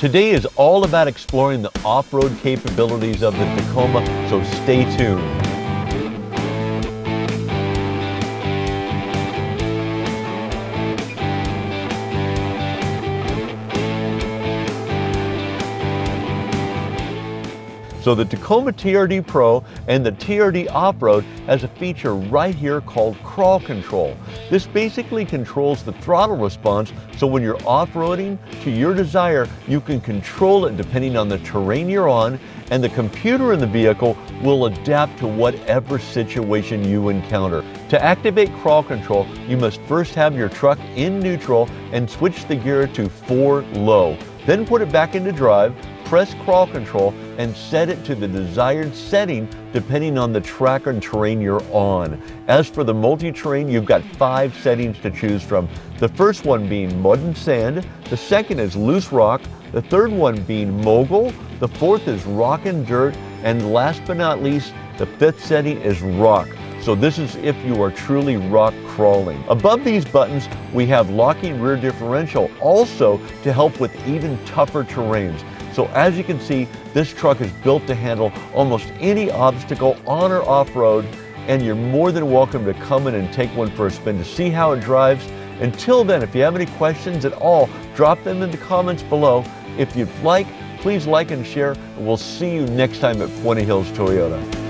Today is all about exploring the off-road capabilities of the Tacoma, so stay tuned. So the Tacoma TRD Pro and the TRD Off-Road has a feature right here called crawl control. This basically controls the throttle response, so when you're off-roading to your desire, you can control it depending on the terrain you're on, and the computer in the vehicle will adapt to whatever situation you encounter. To activate crawl control, you must first have your truck in neutral and switch the gear to 4 low. Then put it back into drive, press crawl control, and set it to the desired setting depending on the track and terrain you're on. As for the multi-terrain, you've got 5 settings to choose from. The first one being mud and sand, the second is loose rock, the third one being mogul, the fourth is rock and dirt, and last but not least, the 5th setting is rock. So this is if you are truly rock crawling. Above these buttons, we have locking rear differential, also to help with even tougher terrains. So as you can see, this truck is built to handle almost any obstacle on or off-road, and you're more than welcome to come in and take one for a spin to see how it drives. Until then, if you have any questions at all, drop them in the comments below. If you'd like, please like and share, and we'll see you next time at Puente Hills Toyota.